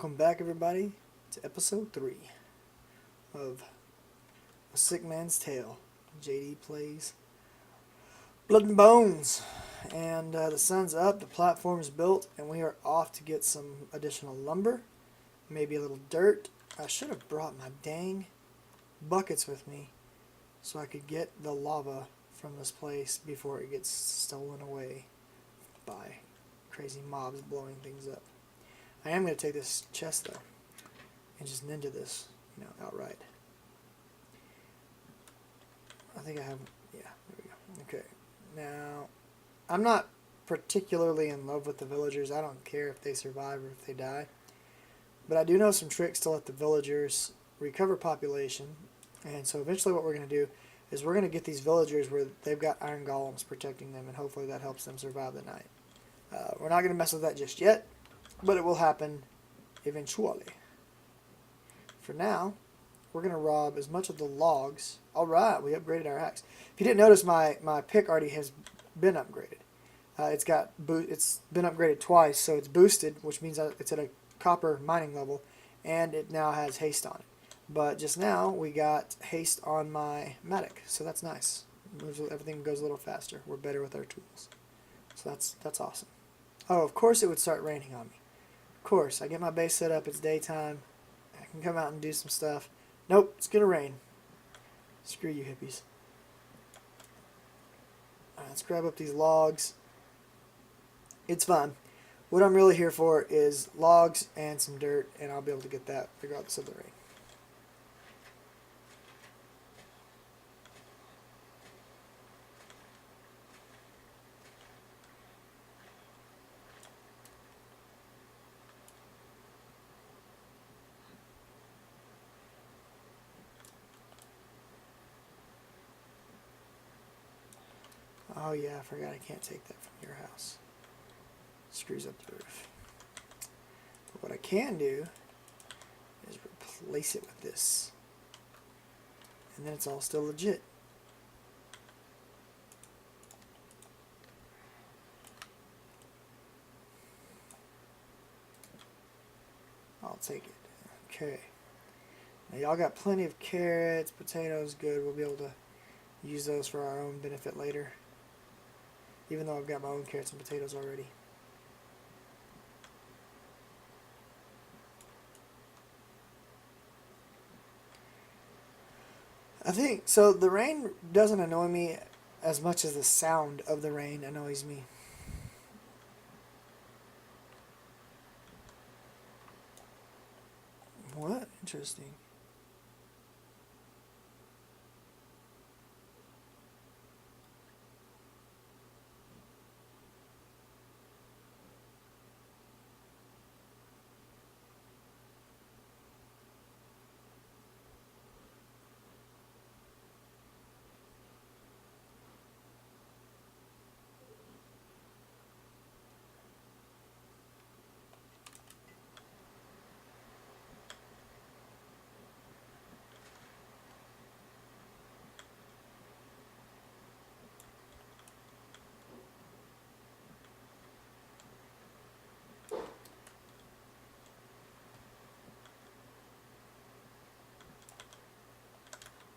Welcome back, everybody, to episode 3 of A Sick Man's Tale. JD plays Blood and Bones. And the sun's up, the platform is built, and we are off to get some additional lumber, maybe a little dirt. I should have brought my dang buckets with me so I could get the lava from this place before it gets stolen away by crazy mobs blowing things up. I am going to take this chest, though, and just ninja this, outright. I think I have, yeah, there we go. Okay, now, I'm not particularly in love with the villagers. I don't care if they survive or if they die. But I do know some tricks to let the villagers recover population. And so eventually what we're going to do is we're going to get these villagers where they've got iron golems protecting them, and hopefully that helps them survive the night. We're not going to mess with that just yet, but it will happen eventually. For now, we're going to rob as much of the logs. Alright, we upgraded our axe. If you didn't notice, my pick already has been upgraded. It's been upgraded twice, so it's boosted, which means it's at a copper mining level, and it now has haste on it. But just now, we got haste on my mattock, so that's nice. Everything goes a little faster. We're better with our tools. So that's awesome. Oh, of course it would start raining on me. Of course, I get my base set up, it's daytime. I can come out and do some stuff. Nope, it's gonna rain. Screw you, hippies. Alright, let's grab up these logs. It's fun. What I'm really here for is logs and some dirt, and I'll be able to get that regardless of the rain. Oh yeah, I forgot I can't take that from your house. Screws up the roof. But what I can do is replace it with this. And then it's all still legit. I'll take it. Okay. Now y'all got plenty of carrots, potatoes, good. We'll be able to use those for our own benefit later. Even though I've got my own carrots and potatoes already. I think, so the rain doesn't annoy me as much as the sound of the rain annoys me. What? Interesting.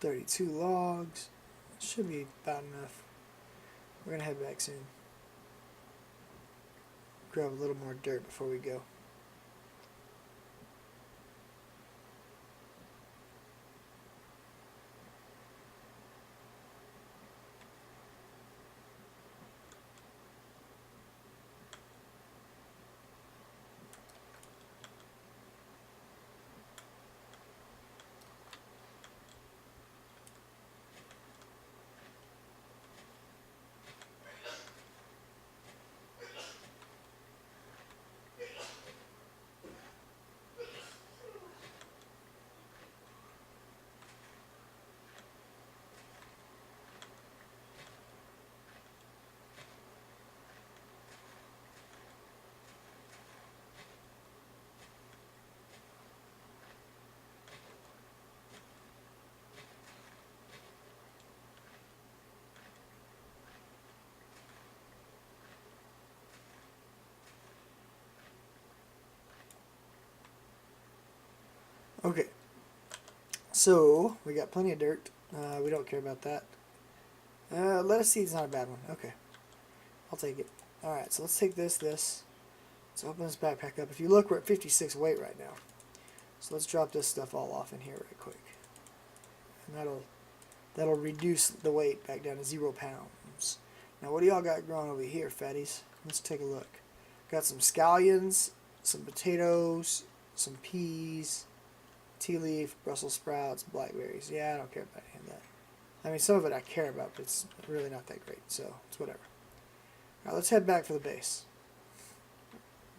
$32 logs. Should be about enough. We're going to head back soon. Grab a little more dirt before we go. Okay, so we got plenty of dirt. We don't care about that. Lettuce seed's not a bad one. Okay, I'll take it. Alright, so let's take this. Let's open this backpack up. If you look, we're at 56 weight right now. So let's drop this stuff all off in here right quick. And that'll reduce the weight back down to 0 pounds. Now what do y'all got growing over here, fatties? Let's take a look. Got some scallions, some potatoes, some peas, tea leaf, Brussels sprouts, blackberries. Yeah, I don't care about any of that. I mean, some of it I care about, but it's really not that great, so it's whatever. Alright, let's head back for the base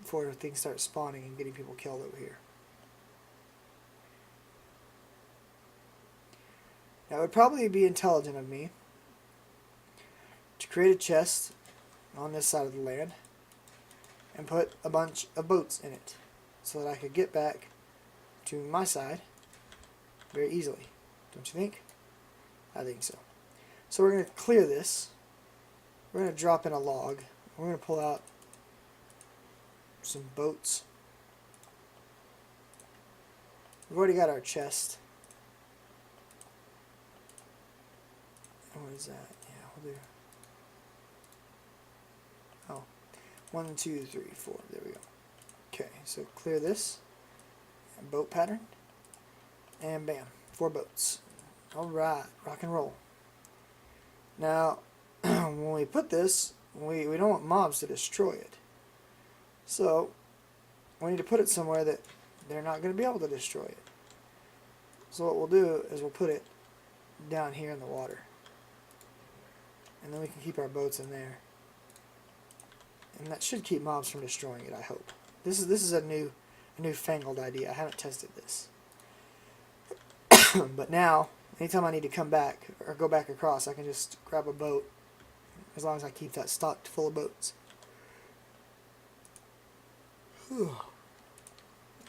before things start spawning and getting people killed over here. Now, it would probably be intelligent of me to create a chest on this side of the land and put a bunch of boats in it so that I could get back to my side very easily. Don't you think? I think so. So we're going to clear this. We're going to drop in a log. We're going to pull out some boats. We've already got our chest. What is that? Yeah, we'll do. Oh, 1, 2, 3, 4. There we go. Okay, so clear this. Boat pattern. And bam, 4 boats. Alright, rock and roll. Now, when we put this, we don't want mobs to destroy it. So, we need to put it somewhere that they're not going to be able to destroy it. So what we'll do is we'll put it down here in the water. And then we can keep our boats in there. And that should keep mobs from destroying it, I hope. This is a newfangled idea. I haven't tested this. But now, anytime I need to come back or go back across, I can just grab a boat as long as I keep that stocked full of boats.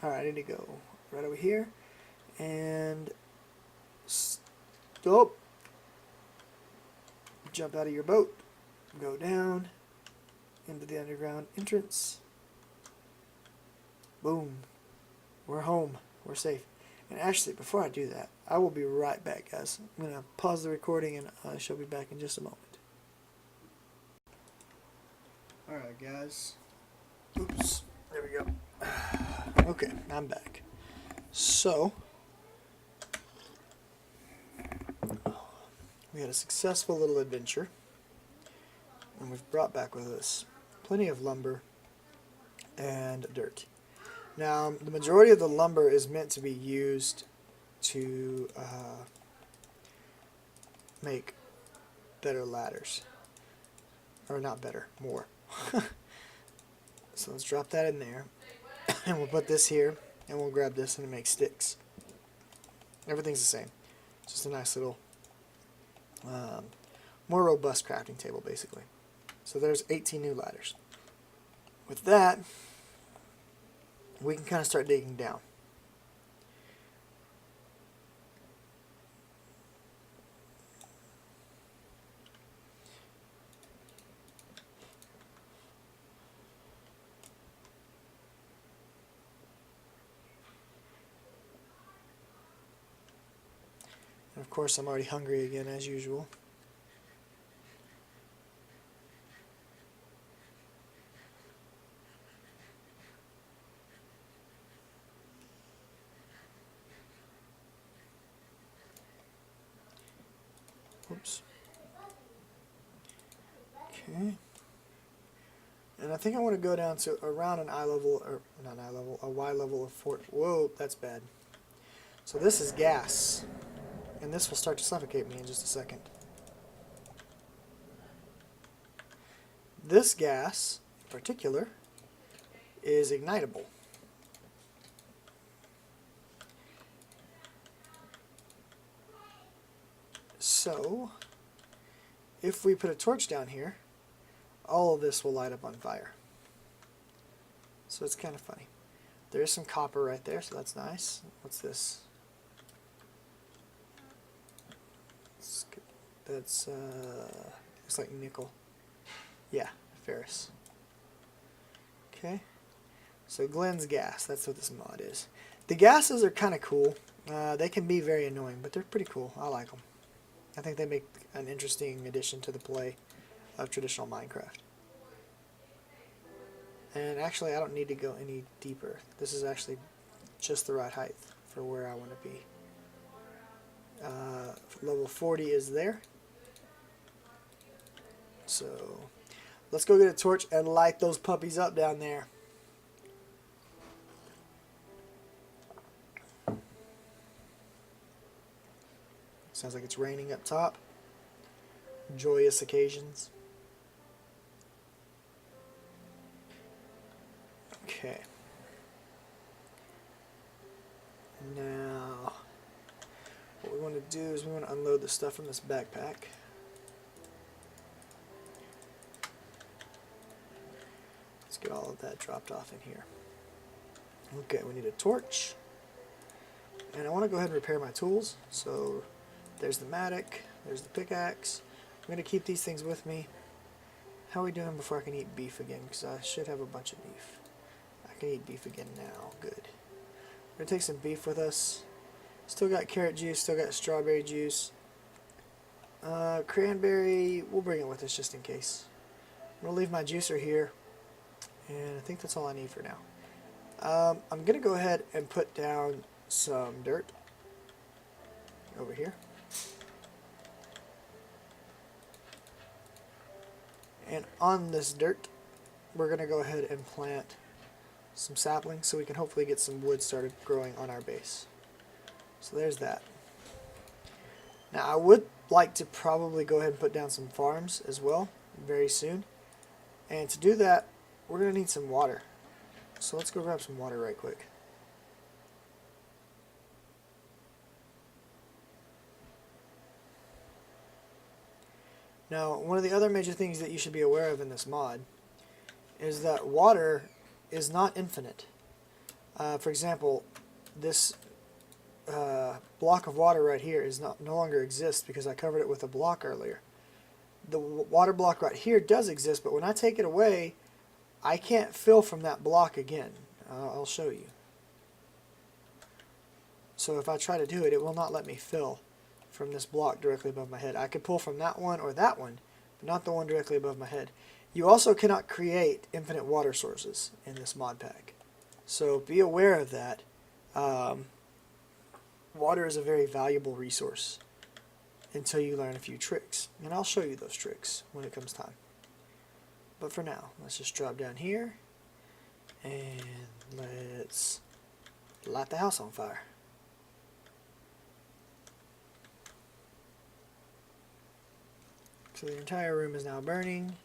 Alright, I need to go right over here and stop. Jump out of your boat, go down into the underground entrance. Boom. We're home. We're safe. And actually, before I do that, I will be right back, guys. I'm going to pause the recording and I shall be back in just a moment. Alright, guys. Oops. There we go. Okay, I'm back. So, we had a successful little adventure. And we've brought back with us plenty of lumber and dirt. Now, the majority of the lumber is meant to be used to make better ladders. Or not better, more. So let's drop that in there. And we'll put this here, and we'll grab this and make sticks. Everything's the same. It's just a nice little, more robust crafting table, basically. So there's 18 new ladders. With that, we can kind of start digging down. And of course, I'm already hungry again, as usual. Oops. Okay. And I think I want to go down to around an eye level, or not eye level, a Y level of 4. Whoa, that's bad. So this is gas. And this will start to suffocate me in just a second. This gas, in particular, is ignitable. So, if we put a torch down here, all of this will light up on fire. So it's kind of funny. There is some copper right there, so that's nice. What's this? That's, looks like nickel. Yeah, ferrous. Okay. So Glenn's gas, that's what this mod is. The gases are kind of cool. They can be very annoying, but they're pretty cool. I like them. I think they make an interesting addition to the play of traditional Minecraft. And actually, I don't need to go any deeper. This is actually just the right height for where I want to be. Level 40 is there. So let's go get a torch and light those puppies up down there. Sounds like it's raining up top. Joyous occasions. Okay. Now, what we want to do is we want to unload the stuff from this backpack. Let's get all of that dropped off in here. Okay, we need a torch. And I want to go ahead and repair my tools. So there's the mattock, there's the pickaxe. I'm going to keep these things with me. How are we doing before I can eat beef again? Because I should have a bunch of beef. I can eat beef again now. Good. We're going to take some beef with us. Still got carrot juice, still got strawberry juice. Cranberry, we'll bring it with us just in case. I'm going to leave my juicer here. And I think that's all I need for now. I'm going to go ahead and put down some dirt over here. And on this dirt, we're going to go ahead and plant some saplings so we can hopefully get some wood started growing on our base. So there's that. Now I would like to probably go ahead and put down some farms as well very soon. And to do that, we're going to need some water. So let's go grab some water right quick. Now, one of the other major things that you should be aware of in this mod is that water is not infinite. For example, this block of water right here is no longer exists because I covered it with a block earlier. The water block right here does exist, but when I take it away, I can't fill from that block again. I'll show you. So if I try to do it, it will not let me fill from this block directly above my head. I could pull from that one or that one, but not the one directly above my head. You also cannot create infinite water sources in this mod pack. So be aware of that. Water is a very valuable resource until you learn a few tricks. And I'll show you those tricks when it comes time. But for now, let's just drop down here and let's light the house on fire. So the entire room is now burning.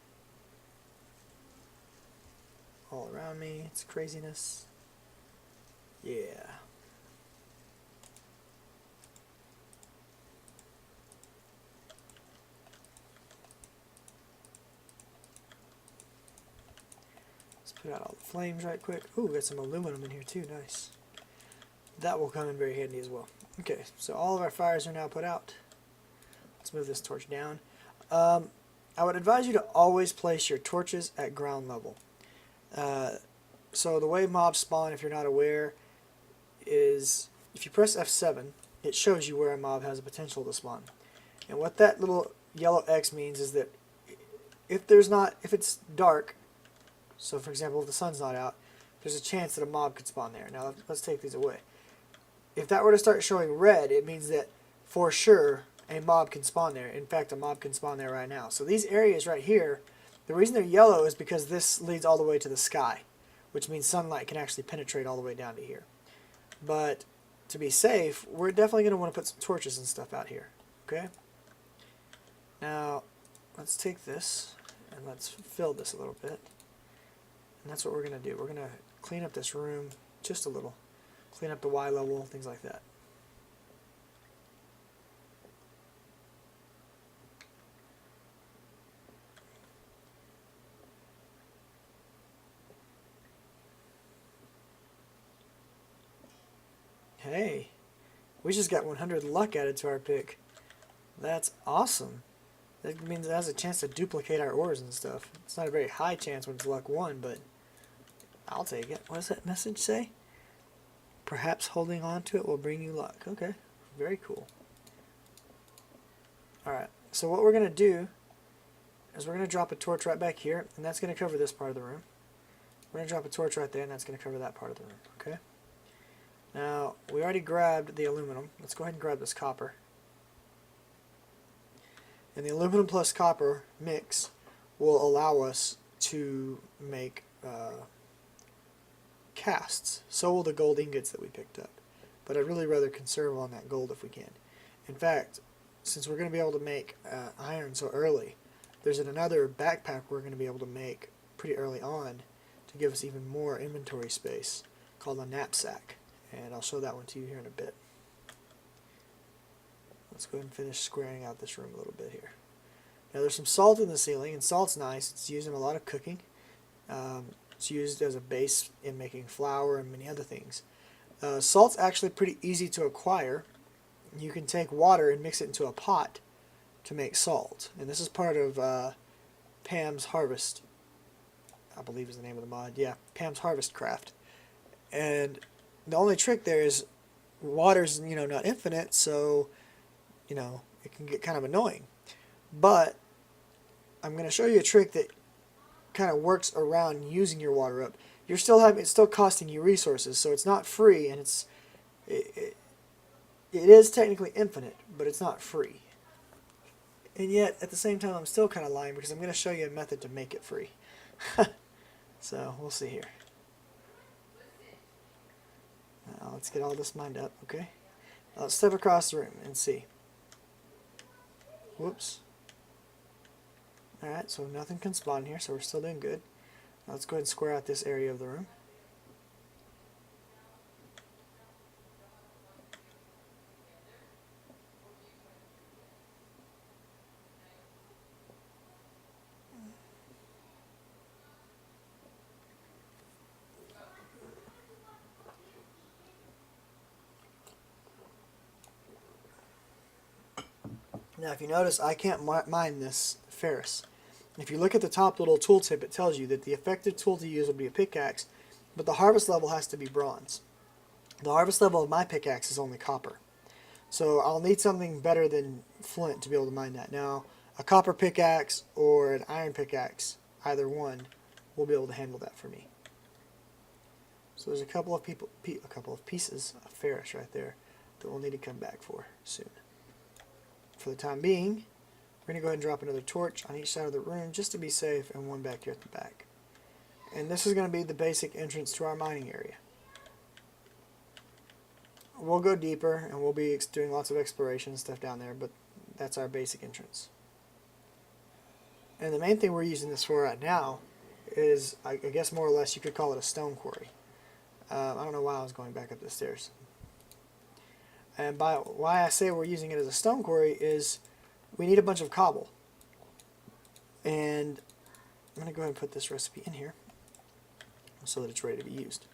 All around me, it's craziness. Yeah. Let's put out all the flames right quick. Ooh, got some aluminum in here too, nice. That will come in very handy as well. Okay, so all of our fires are now put out. Let's move this torch down. I would advise you to always place your torches at ground level. So the way mobs spawn, if you're not aware, is if you press F7, it shows you where a mob has a potential to spawn. And what that little yellow X means is that if it's dark, so for example if the sun's not out, there's a chance that a mob could spawn there. Now let's take these away. If that were to start showing red, it means that for sure a mob can spawn there. In fact, a mob can spawn there right now. So these areas right here, the reason they're yellow is because this leads all the way to the sky, which means sunlight can actually penetrate all the way down to here. But to be safe, we're definitely going to want to put some torches and stuff out here. Okay? Now, let's take this and let's fill this a little bit. And that's what we're going to do. We're going to clean up this room just a little. Clean up the Y level, things like that. Hey, we just got 100 luck added to our pick. That's awesome. That means it has a chance to duplicate our ores and stuff. It's not a very high chance when it's luck 1, but I'll take it. What does that message say? Perhaps holding on to it will bring you luck. Okay, very cool. Alright, so what we're going to do is we're going to drop a torch right back here, and that's going to cover this part of the room. We're going to drop a torch right there, and that's going to cover that part of the room. Okay. Now, we already grabbed the aluminum. Let's go ahead and grab this copper. And the aluminum plus copper mix will allow us to make casts. So will the gold ingots that we picked up. But I'd really rather conserve on that gold if we can. In fact, since we're going to be able to make iron so early, there's another backpack we're going to be able to make pretty early on to give us even more inventory space called a knapsack. And I'll show that one to you here in a bit. Let's go ahead and finish squaring out this room a little bit here. Now there's some salt in the ceiling, and salt's nice. It's used in a lot of cooking. It's used as a base in making flour and many other things. Salt's actually pretty easy to acquire. You can take water and mix it into a pot to make salt. And this is part of Pam's Harvest, I believe is the name of the mod. Yeah, Pam's Harvest Craft. And the only trick there is water's, not infinite, so, it can get kind of annoying. But I'm going to show you a trick that kind of works around using your water up. It's still costing you resources, so it's not free, and it is technically infinite, but it's not free. And yet, at the same time, I'm still kind of lying because I'm going to show you a method to make it free. So, we'll see here. Now, let's get all this mined up, okay? Now, let's step across the room and see. Whoops. Alright, so nothing can spawn here, so we're still doing good. Now, let's go ahead and square out this area of the room. Now, if you notice, I can't mine this ferrous. If you look at the top little tooltip, it tells you that the effective tool to use will be a pickaxe, but the harvest level has to be bronze. The harvest level of my pickaxe is only copper. So I'll need something better than flint to be able to mine that. Now, a copper pickaxe or an iron pickaxe, either one, will be able to handle that for me. So there's a couple of pieces of ferrous right there that we'll need to come back for soon. For the time being, we're going to go ahead and drop another torch on each side of the room just to be safe, and one back here at the back. And this is going to be the basic entrance to our mining area. We'll go deeper, and we'll be doing lots of exploration stuff down there, but that's our basic entrance. And the main thing we're using this for right now is, I guess more or less you could call it a stone quarry. I don't know why I was going back up the stairs. And why I say we're using it as a stone quarry is we need a bunch of cobble. And I'm going to go ahead and put this recipe in here so that it's ready to be used.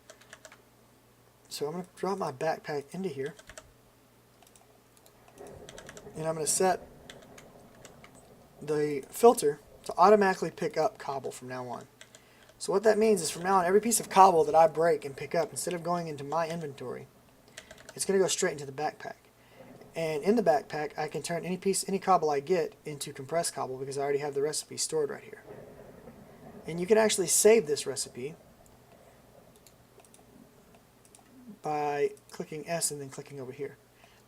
So I'm going to drop my backpack into here. And I'm going to set the filter to automatically pick up cobble from now on. So what that means is from now on, every piece of cobble that I break and pick up, instead of going into my inventory, it's going to go straight into the backpack. And in the backpack, I can turn any cobble I get into compressed cobble because I already have the recipe stored right here. And you can actually save this recipe by clicking S and then clicking over here.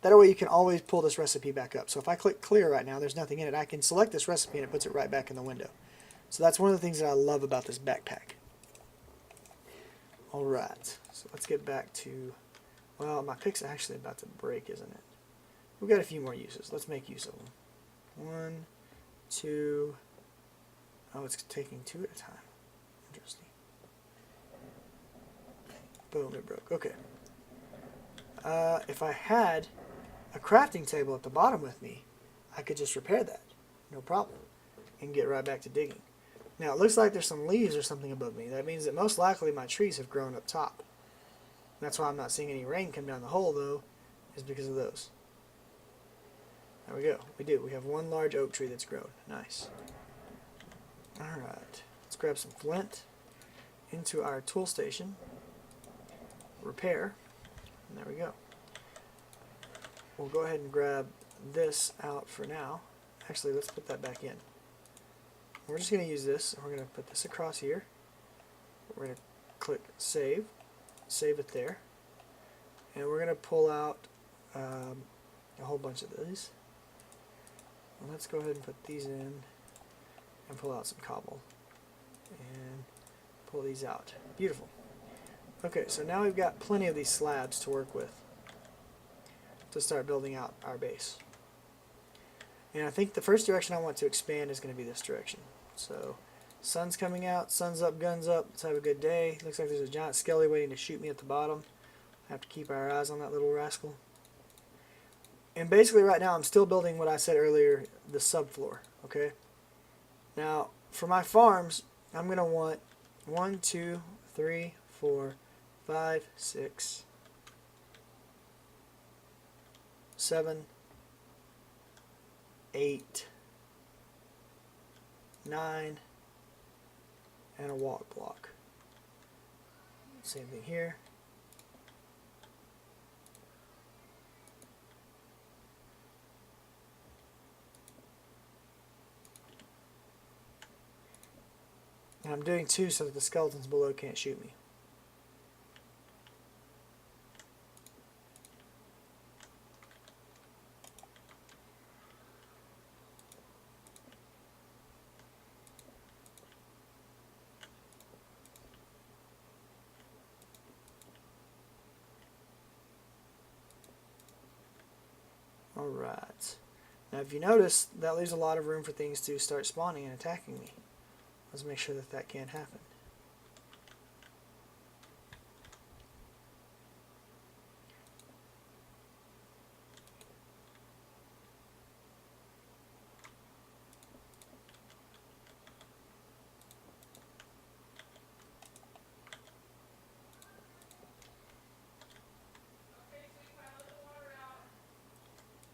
That way you can always pull this recipe back up. So if I click clear right now, there's nothing in it. I can select this recipe and it puts it right back in the window. So that's one of the things that I love about this backpack. Alright, so let's get back to... Well, my pick's actually about to break, isn't it? We've got a few more uses. Let's make use of them. 1, 2... Oh, it's taking 2 at a time. Interesting. Boom, it broke. Okay. If I had a crafting table at the bottom with me, I could just repair that. No problem. And get right back to digging. Now, it looks like there's some leaves or something above me. That means that most likely my trees have grown up top. That's why I'm not seeing any rain come down the hole, though, is because of those. There we go. We do. We have one large oak tree that's grown. Nice. Alright. Let's grab some flint into our tool station. Repair. And there we go. We'll go ahead and grab this out for now. Actually, let's put that back in. We're just going to use this, and we're going to put this across here. We're going to click save, save it there, and we're going to pull out a whole bunch of these. And let's go ahead and put these in and pull out some cobble and pull these out. Beautiful. Okay, so now we've got plenty of these slabs to work with to start building out our base. And I think the first direction I want to expand is going to be this direction. So, sun's coming out, sun's up, guns up, let's have a good day. Looks like there's a giant skelly waiting to shoot me at the bottom. I have to keep our eyes on that little rascal. And basically right now I'm still building what I said earlier, the subfloor, okay? Now, for my farms, I'm going to want 1, 2, 3, 4, 5, 6, 7, 8, 9, and a walk block. Same thing here. And I'm doing 2 so that the skeletons below can't shoot me. Alright. Now if you notice, that leaves a lot of room for things to start spawning and attacking me. Let's make sure that that can't happen.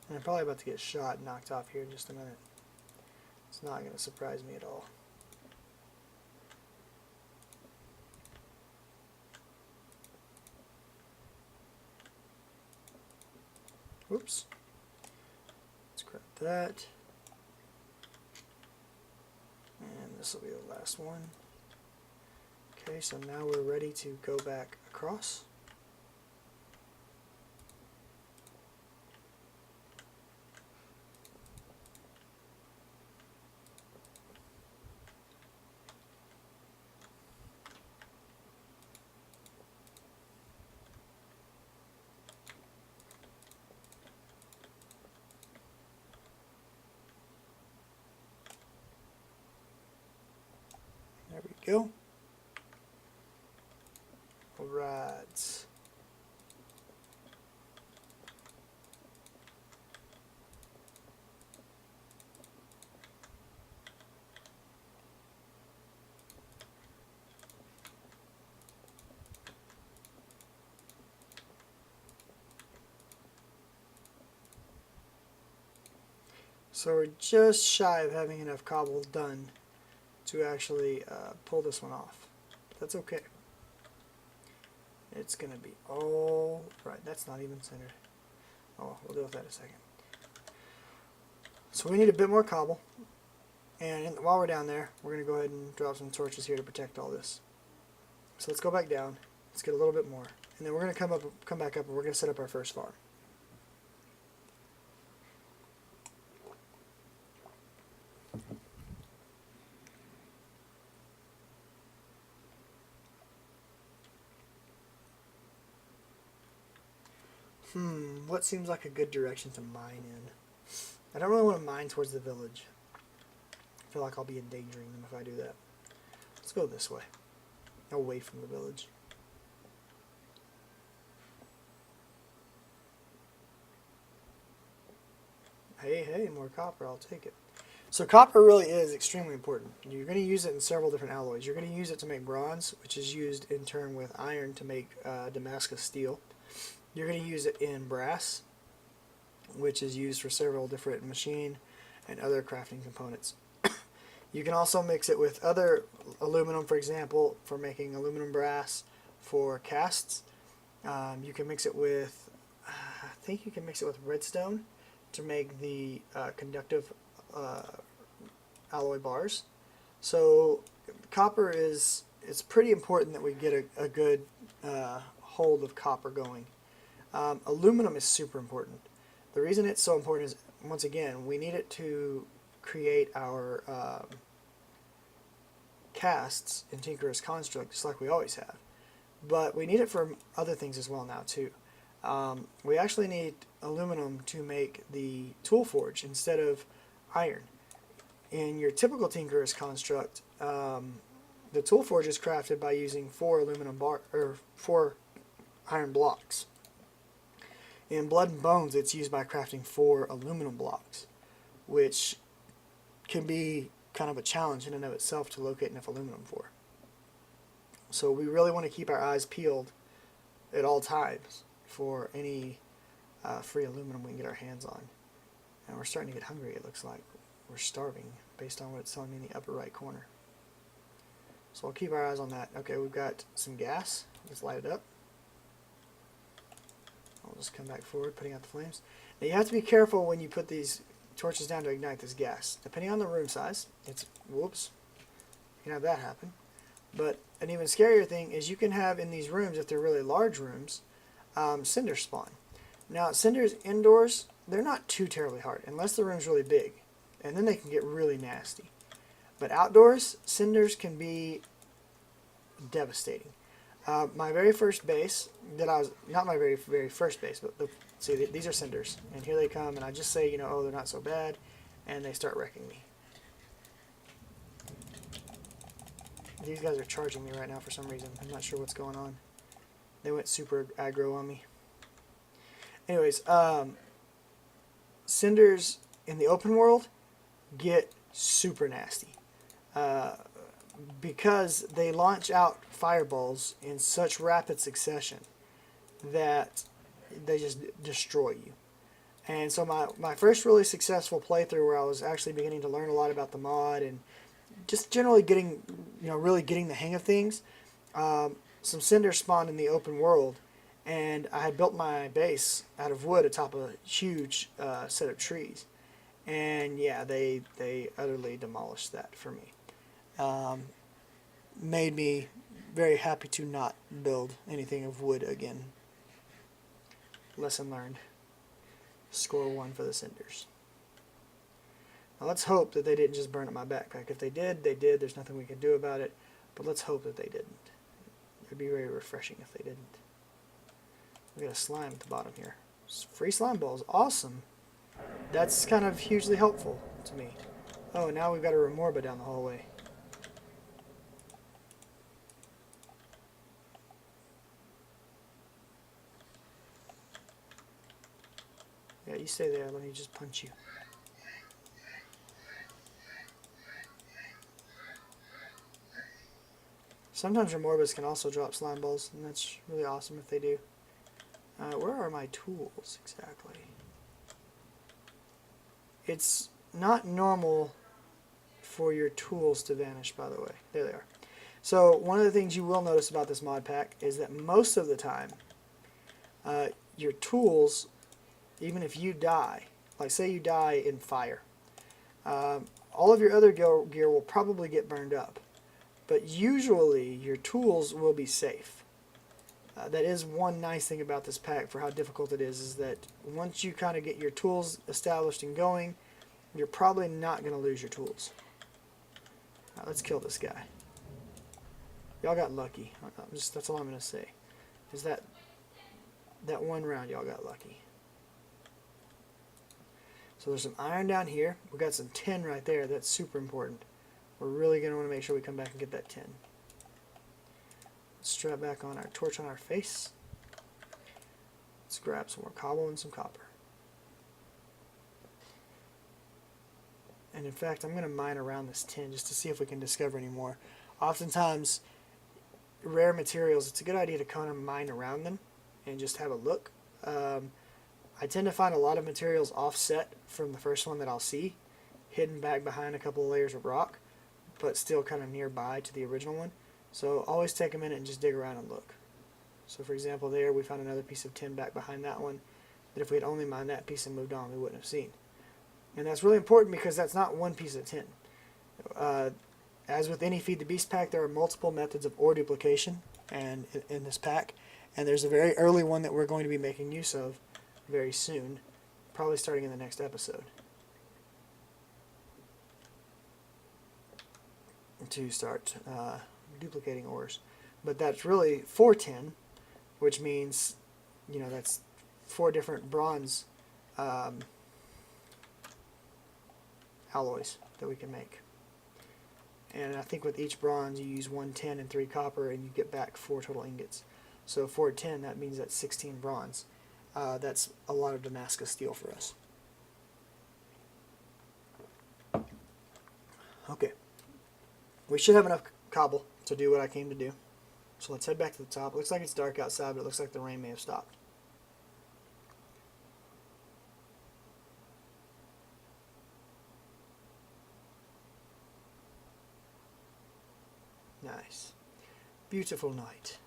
And I'm probably about to get shot and knocked off here in just a minute. It's not going to surprise me at all. Whoops. Let's grab that. And this will be the last one. Okay, so now we're ready to go back across. There we go. Alright. So we're just shy of having enough cobble done to actually pull this one off. That's okay. It's going to be all right. That's not even centered. Oh, we'll deal with that in a second. So we need a bit more cobble. And while we're down there, we're going to go ahead and drop some torches here to protect all this. So let's go back down. Let's get a little bit more. And then we're going to come back up and we're going to set up our first farm. What seems like a good direction to mine in? I don't really want to mine towards the village. I feel like I'll be endangering them if I do that. Let's go this way. Away from the village. Hey, more copper, I'll take it. So copper really is extremely important. You're going to use it in several different alloys. You're going to use it to make bronze, which is used in turn with iron to make Damascus steel. You're going to use it in brass, which is used for several different machine and other crafting components. You can also mix it with other aluminum, for example, for making aluminum brass for casts, You can mix it with, I think you can mix it with redstone to make the conductive alloy bars. So copper it's pretty important that we get a good hold of copper going. Aluminum is super important. The reason it's so important is, once again, we need it to create our casts in Tinker's Construct, just like we always have. But we need it for other things as well now too. We actually need aluminum to make the tool forge instead of iron. In your typical Tinker's Construct, the tool forge is crafted by using 4 iron blocks. In Blood and Bones, it's used by crafting 4 aluminum blocks, which can be kind of a challenge in and of itself to locate enough aluminum for. So we really want to keep our eyes peeled at all times for any free aluminum we can get our hands on. And we're starting to get hungry, it looks like. We're starving based on what it's telling me in the upper right corner. So I'll keep our eyes on that. Okay, we've got some gas. Let's light it up. I'll just come back forward, putting out the flames. Now you have to be careful when you put these torches down to ignite this gas. Depending on the room size, whoops, you can have that happen. But an even scarier thing is you can have in these rooms, if they're really large rooms, cinders spawn. Now cinders indoors, they're not too terribly hard, unless the room's really big. And then they can get really nasty. But outdoors, cinders can be devastating. My very first base, not my very first base, but see, these are cinders. And here they come, and I just say, oh, they're not so bad, and they start wrecking me. These guys are charging me right now for some reason. I'm not sure what's going on. They went super aggro on me. Anyways, cinders in the open world get super nasty. Because they launch out fireballs in such rapid succession that they just destroy you. And so my first really successful playthrough, where I was actually beginning to learn a lot about the mod and just generally getting, really getting the hang of things, some cinders spawned in the open world, and I had built my base out of wood atop a huge set of trees. And yeah, they utterly demolished that for me. Made me very happy to not build anything of wood again. Lesson learned. Score 1 for the cinders. Now let's hope that they didn't just burn up my backpack. If they did, they did. There's nothing we can do about it. But let's hope that they didn't. It'd be very refreshing if they didn't. We got a slime at the bottom here. Free slime balls. Awesome. That's kind of hugely helpful to me. Oh, now we've got a remorba down the hallway. Yeah, you stay there. Let me just punch you. Sometimes remorbas can also drop slime balls, and that's really awesome if they do. Where are my tools exactly? It's not normal for your tools to vanish, by the way. There they are. So one of the things you will notice about this mod pack is that most of the time, your tools, even if you die, like say you die in fire, all of your other gear will probably get burned up. But usually your tools will be safe. That is one nice thing about this pack for how difficult it is that once you kind of get your tools established and going, you're probably not going to lose your tools. Let's kill this guy. Y'all got lucky. That's all I'm going to say. Is that one round y'all got lucky. So there's some iron down here. We've got some tin right there. That's super important. We're really going to want to make sure we come back and get that tin. Let's strap back on our torch on our face. Let's grab some more cobble and some copper. And in fact, I'm going to mine around this tin just to see if we can discover any more. Oftentimes, rare materials, it's a good idea to kind of mine around them and just have a look. I tend to find a lot of materials offset from the first one that I'll see, hidden back behind a couple of layers of rock, but still kind of nearby to the original one. So always take a minute and just dig around and look. So for example there we found another piece of tin back behind that one that if we had only mined that piece and moved on we wouldn't have seen. And that's really important because that's not one piece of tin. As with any Feed the Beast pack, there are multiple methods of ore duplication and in this pack, and there's a very early one that we're going to be making use of very soon, probably starting in the next episode, to start duplicating ores. But that's really 4 tin, which means, you know, that's 4 different bronze alloys that we can make. And I think with each bronze you use 1 tin and 3 copper and you get back 4 total ingots. So 4 tin, that means that's 16 bronze. That's a lot of Damascus steel for us. Okay, we should have enough cobble to do what I came to do. So let's head back to the top. It looks like it's dark outside, but it looks like the rain may have stopped. Nice. Beautiful night.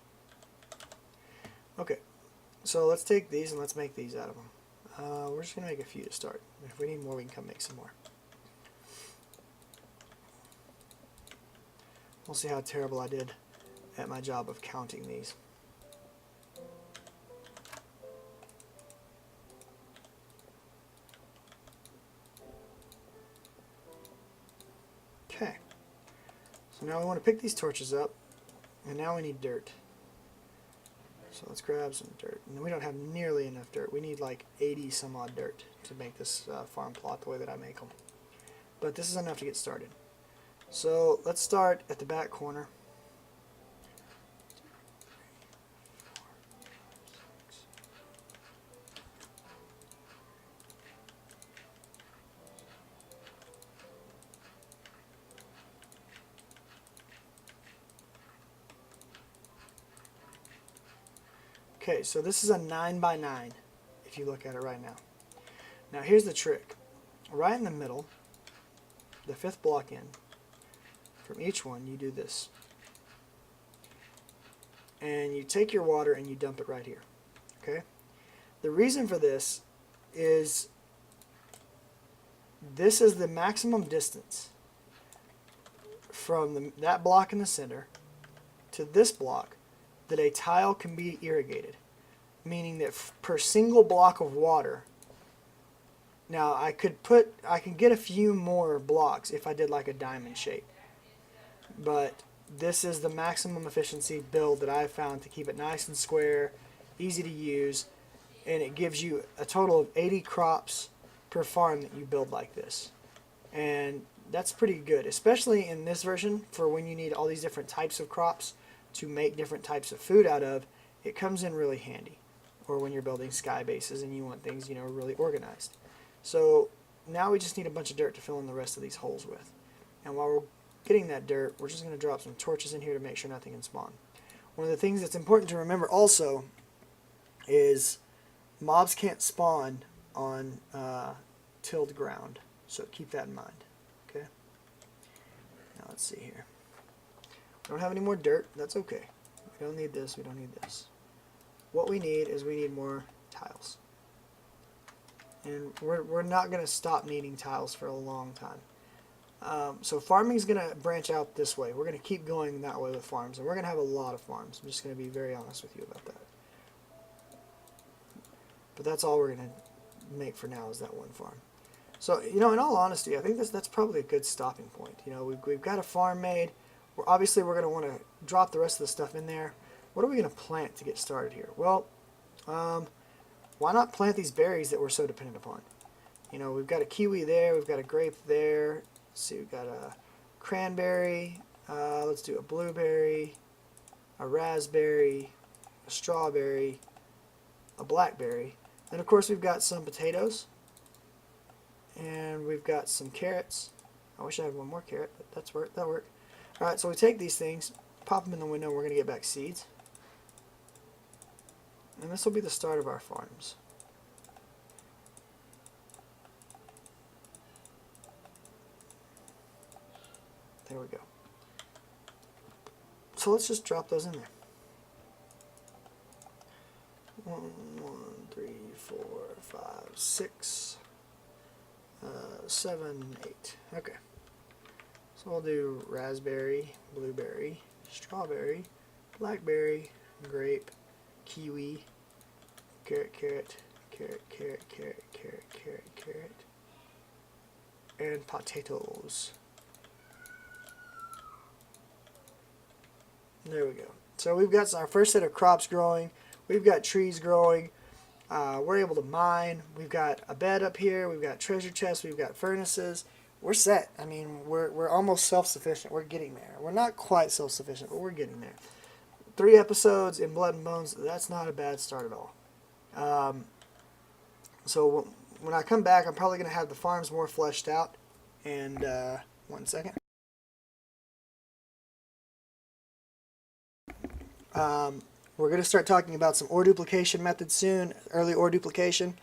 Okay, so let's take these and let's make these out of them. We're just going to make a few to start. If we need more, we can come make some more. We'll see how terrible I did at my job of counting these. Okay. So now we want to pick these torches up, and now we need dirt. So let's grab some dirt. And we don't have nearly enough dirt. We need like 80 some odd dirt to make this farm plot the way that I make them. But this is enough to get started. So let's start at the back corner. Okay, so this is a 9 by 9 if you look at it right now. Now here's the trick. Right in the middle, the 5th block in, from each one you do this. And you take your water and you dump it right here. Okay? The reason for this is the maximum distance from that block in the center to this block that a tile can be irrigated, meaning that per single block of water. Now I can get a few more blocks if I did like a diamond shape, but this is the maximum efficiency build that I've found to keep it nice and square, easy to use, and it gives you a total of 80 crops per farm that you build like this. And that's pretty good, especially in this version for when you need all these different types of crops to make different types of food out of. It comes in really handy, or when you're building sky bases and you want things, you know, really organized. So now we just need a bunch of dirt to fill in the rest of these holes with. And while we're getting that dirt, we're just going to drop some torches in here to make sure nothing can spawn. One of the things that's important to remember also is mobs can't spawn on tilled ground, so keep that in mind. Okay. Now let's see here. We don't have any more dirt. That's okay. We don't need this. We don't need this. What we need is we need more tiles. And we're not going to stop needing tiles for a long time. So farming is going to branch out this way. We're going to keep going that way with farms. And we're going to have a lot of farms. I'm just going to be very honest with you about that. But that's all we're going to make for now is that one farm. So, you know, in all honesty, I think that's probably a good stopping point. You know, we've got a farm made. Obviously, we're going to want to drop the rest of the stuff in there. What are we going to plant to get started here? Well, why not plant these berries that we're so dependent upon? You know, we've got a kiwi there. We've got a grape there. Let's see, we've got a cranberry. Let's do a blueberry, a raspberry, a strawberry, a blackberry. Then, of course, we've got some potatoes. And we've got some carrots. I wish I had one more carrot, but that'll work. Alright, so we take these things, pop them in the window, and we're going to get back seeds. And this will be the start of our farms. There we go. So let's just drop those in there. 1, 3, 4, 5, 6, 7, 8. Okay. So we'll do raspberry, blueberry, strawberry, blackberry, grape, kiwi, carrot, carrot, carrot, carrot, carrot, carrot, carrot, carrot, and potatoes. There we go. So we've got our first set of crops growing. We've got trees growing. We're able to mine. We've got a bed up here. We've got treasure chests. We've got furnaces. We're set. I mean, we're almost self-sufficient. We're getting there. We're not quite self-sufficient, but we're getting there. 3 episodes in Blood and Bones. That's not a bad start at all. So when I come back, I'm probably going to have the farms more fleshed out. And 1 second. We're going to start talking about some ore duplication methods soon, early ore duplication,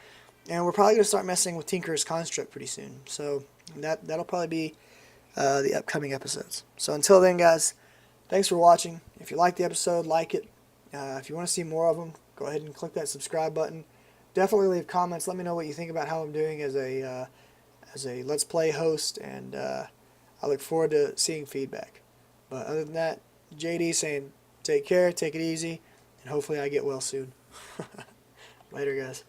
and we're probably going to start messing with Tinker's construct pretty soon. So that'll probably be the upcoming episodes. So until then, guys, thanks for watching. If you like the episode, like it. If you want to see more of them, go ahead and click that subscribe button. Definitely leave comments. Let me know what you think about how I'm doing as a Let's Play host, and I look forward to seeing feedback. But other than that, JD saying take care, take it easy, and hopefully I get well soon. Later, guys.